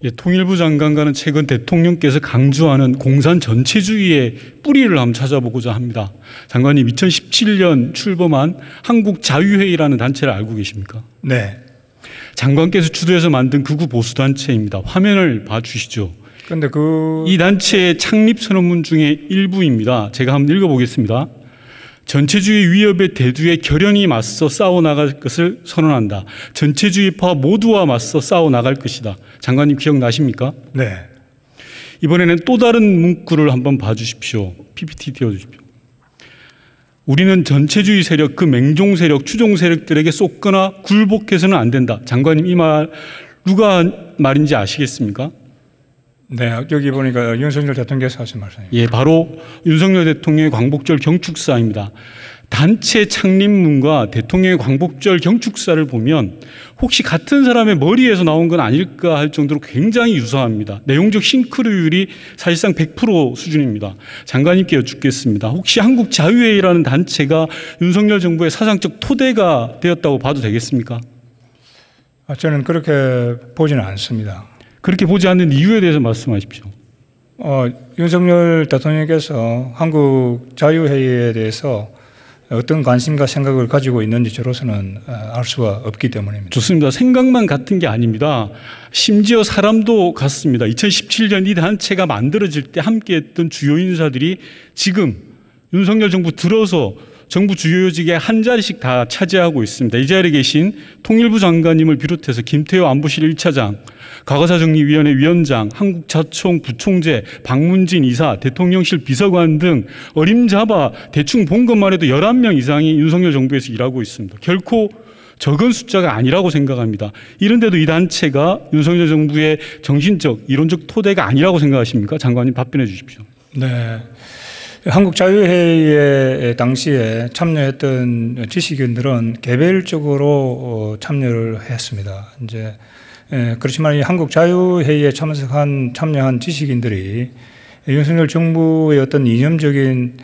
예, 통일부 장관과는 최근 대통령께서 강조하는 공산 전체주의의 뿌리를 한번 찾아보고자 합니다. 장관님, 2017년 출범한 한국자유회의라는 단체를 알고 계십니까? 네. 장관께서 주도해서 만든 극우 보수단체입니다. 화면을 봐주시죠. 근데 이 단체의 창립 선언문 중에 일부입니다. 제가 한번 읽어보겠습니다. 전체주의 위협의 대두에 결연히 맞서 싸워나갈 것을 선언한다. 전체주의파 모두와 맞서 싸워나갈 것이다. 장관님 기억나십니까? 네. 이번에는 또 다른 문구를 한번 봐주십시오. PPT 띄워주십시오. 우리는 전체주의 세력, 그 맹종 세력, 추종 세력들에게 쏟거나 굴복해서는 안 된다. 장관님, 이 말 누가 말인지 아시겠습니까? 네, 여기 보니까 윤석열 대통령께서 하신 말씀입니다. 예, 바로 윤석열 대통령의 광복절 경축사입니다. 단체 창립문과 대통령의 광복절 경축사를 보면 혹시 같은 사람의 머리에서 나온 건 아닐까 할 정도로 굉장히 유사합니다. 내용적 싱크로율이 사실상 100% 수준입니다. 장관님께 여쭙겠습니다. 혹시 한국자유회의라는 단체가 윤석열 정부의 사상적 토대가 되었다고 봐도 되겠습니까? 저는 그렇게 보지는 않습니다. 그렇게 보지 않는 이유에 대해서 말씀하십시오. 윤석열 대통령께서 한국자유회의에 대해서 어떤 관심과 생각을 가지고 있는지 저로서는 알 수가 없기 때문입니다. 좋습니다. 생각만 같은 게 아닙니다. 심지어 사람도 같습니다. 2017년 이 단체가 만들어질 때 함께했던 주요 인사들이 지금 윤석열 정부 들어서 정부 주요 요직에 한 자리씩 다 차지하고 있습니다. 이 자리에 계신 통일부 장관님을 비롯해서 김태호 안보실 1차장, 과거사정리위원회 위원장, 한국자총 부총재, 박문진 이사, 대통령실 비서관 등 어림잡아 대충 본 것만 해도 11명 이상이 윤석열 정부에서 일하고 있습니다. 결코 적은 숫자가 아니라고 생각합니다. 이런데도 이 단체가 윤석열 정부의 정신적, 이론적 토대가 아니라고 생각하십니까? 장관님 답변해 주십시오. 네. 한국자유회의에 당시에 참여했던 지식인들은 개별적으로 참여를 했습니다. 이제 그렇지만 이 한국자유회의에 참여한 지식인들이 윤석열 정부의 어떤 이념적인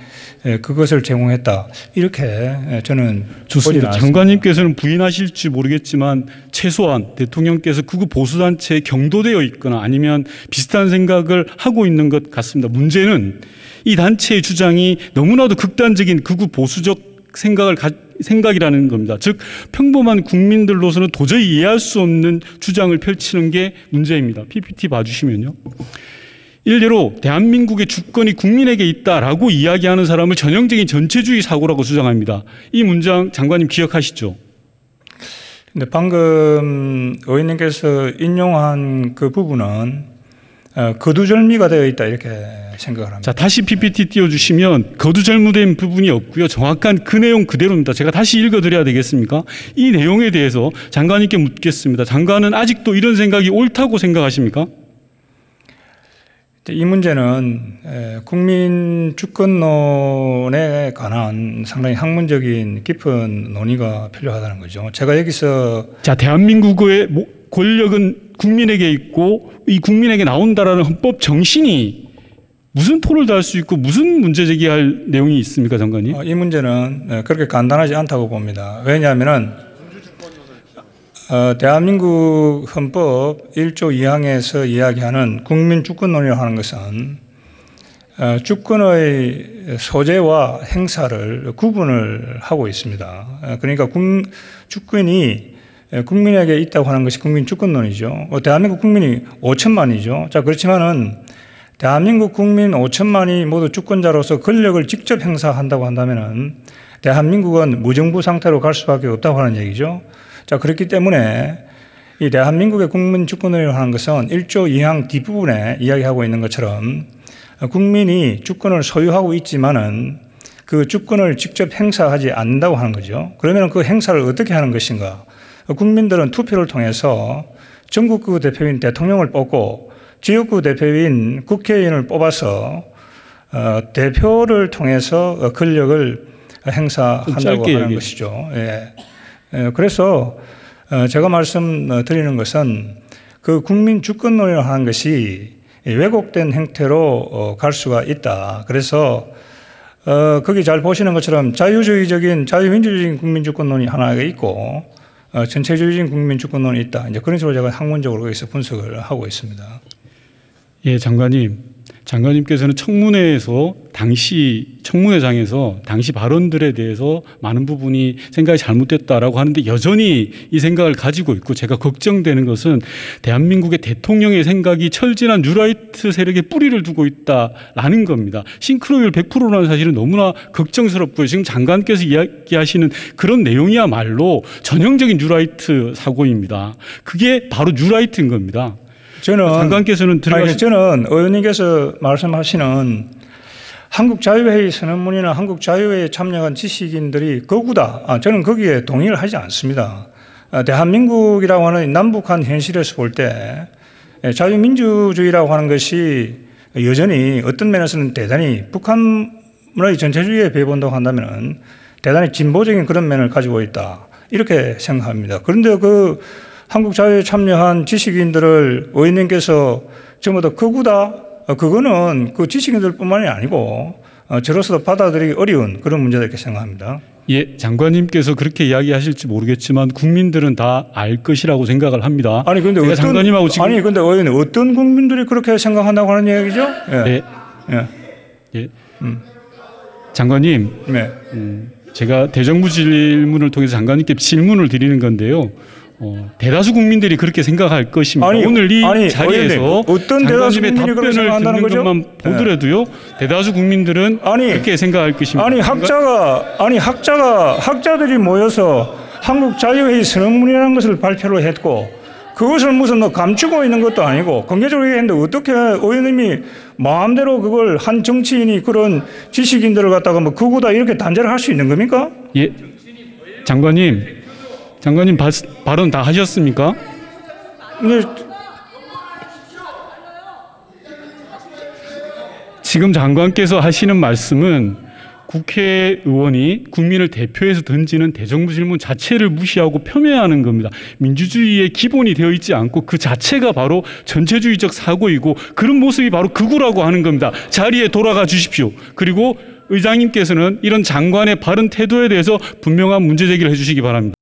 그것을 제공했다. 이렇게 저는 좋습니다. 장관님께서는 부인하실지 모르겠지만 최소한 대통령께서 극우 보수단체에 경도되어 있거나 아니면 비슷한 생각을 하고 있는 것 같습니다. 문제는 이 단체의 주장이 너무나도 극단적인 극우 보수적 생각이라는 겁니다. 즉 평범한 국민들로서는 도저히 이해할 수 없는 주장을 펼치는 게 문제입니다. PPT 봐주시면요. 일례로 대한민국의 주권이 국민에게 있다라고 이야기하는 사람을 전형적인 전체주의 사고라고 주장합니다. 이 문장 장관님 기억하시죠? 근데 방금 의원님께서 인용한 그 부분은 거두절미가 되어 있다 이렇게 생각을 합니다. 자, 다시 PPT 띄워주시면 거두절미된 부분이 없고요. 정확한 그 내용 그대로입니다. 제가 다시 읽어드려야 되겠습니까? 이 내용에 대해서 장관님께 묻겠습니다. 장관은 아직도 이런 생각이 옳다고 생각하십니까? 이 문제는 국민 주권론에 관한 상당히 학문적인 깊은 논의가 필요하다는 거죠. 제가 여기서 대한민국의 권력은 국민에게 있고 이 국민에게 나온다라는 헌법 정신이 무슨 토를 달 수 있고 무슨 문제 제기할 내용이 있습니까, 장관님? 이 문제는 그렇게 간단하지 않다고 봅니다. 왜냐하면 대한민국 헌법 1조 2항에서 이야기하는 국민 주권론이라고 하는 것은 주권의 소재와 행사를 구분을 하고 있습니다. 그러니까 주권이 국민에게 있다고 하는 것이 국민 주권론이죠. 대한민국 국민이 5천만이죠. 자, 그렇지만은 대한민국 국민 5천만이 모두 주권자로서 권력을 직접 행사한다고 한다면은 대한민국은 무정부 상태로 갈 수밖에 없다고 하는 얘기죠. 자, 그렇기 때문에 이 대한민국의 국민 주권을 하는 것은 1조 2항 뒷부분에 이야기하고 있는 것처럼 국민이 주권을 소유하고 있지만은 그 주권을 직접 행사하지 않는다고 하는 거죠. 그러면 그 행사를 어떻게 하는 것인가? 국민들은 투표를 통해서 전국구 대표인 대통령을 뽑고 지역구 대표인 국회의원을 뽑아서 대표를 통해서 권력을 행사한다고 하는 것이죠. 예. 그래서 제가 말씀드리는 것은 그 국민 주권론이라고 하는 것이 왜곡된 형태로 갈 수가 있다. 그래서 거기 잘 보시는 것처럼 자유주의적인 자유민주적인 국민 주권론이 하나가 있고 전체주의적인 국민 주권론이 있다. 이제 그런 식으로 제가 학문적으로 여기서 분석을 하고 있습니다. 예, 장관님께서는 청문회에서 청문회장에서 당시 발언들에 대해서 많은 부분이 생각이 잘못됐다라고 하는데 여전히 이 생각을 가지고 있고, 제가 걱정되는 것은 대한민국의 대통령의 생각이 철진한 뉴라이트 세력에 뿌리를 두고 있다라는 겁니다. 싱크로율 100%라는 사실은 너무나 걱정스럽고요. 지금 장관께서 이야기하시는 그런 내용이야말로 전형적인 뉴라이트 사고입니다. 그게 바로 뉴라이트인 겁니다. 장관께서는 저는 의원님께서 말씀하시는 한국자유회의 선언문이나 한국자유회의에 참여한 지식인들이 거구다. 저는 거기에 동의를 하지 않습니다. 대한민국이라고 하는 남북한 현실에서 볼 때 자유민주주의라고 하는 것이 여전히 어떤 면에서는 대단히 북한의 전체주의에 비해본다고 한다면 대단히 진보적인 그런 면을 가지고 있다. 이렇게 생각합니다. 그런데 그 한국자유회의에 참여한 지식인들을 의원님께서 전부 다 거구다. 그거는 그 지식인들뿐만이 아니고 저로서도 받아들이기 어려운 그런 문제다 이렇게 생각합니다. 예, 장관님께서 그렇게 이야기하실지 모르겠지만 국민들은 다 알 것이라고 생각을 합니다. 아니 근데 장관님하고 지금 근데 의원님 어떤 국민들이 그렇게 생각한다고 하는 얘기죠? 예. 장관님, 네. 제가 대정부 질문을 통해서 장관님께 질문을 드리는 건데요. 대다수 국민들이 그렇게 생각할 것입니다. 오늘 이 자리에서 어떤 대다수 장관님의 국민이 그렇게 답변을 생각한다는 듣는 거죠? 것만 보더라도요. 대다수 국민들은 그렇게 생각할 것입니다. 학자들이 모여서 한국 자유회의 선언문이라는 것을 발표를 했고 그것을 무슨 감추고 있는 것도 아니고 공개적으로 얘기했는데 어떻게 의원님이 마음대로 그걸 한 정치인이 그런 지식인들을 갖다가 뭐 그거다 이렇게 단죄를 할 수 있는 겁니까? 예, 장관님 발언 다 하셨습니까? 네. 지금 장관께서 하시는 말씀은 국회의원이 국민을 대표해서 던지는 대정부 질문 자체를 무시하고 폄훼하는 겁니다. 민주주의의 기본이 되어 있지 않고 그 자체가 바로 전체주의적 사고이고 그런 모습이 바로 극우라고 하는 겁니다. 자리에 돌아가 주십시오. 그리고 의장님께서는 이런 장관의 바른 태도에 대해서 분명한 문제 제기를 해 주시기 바랍니다.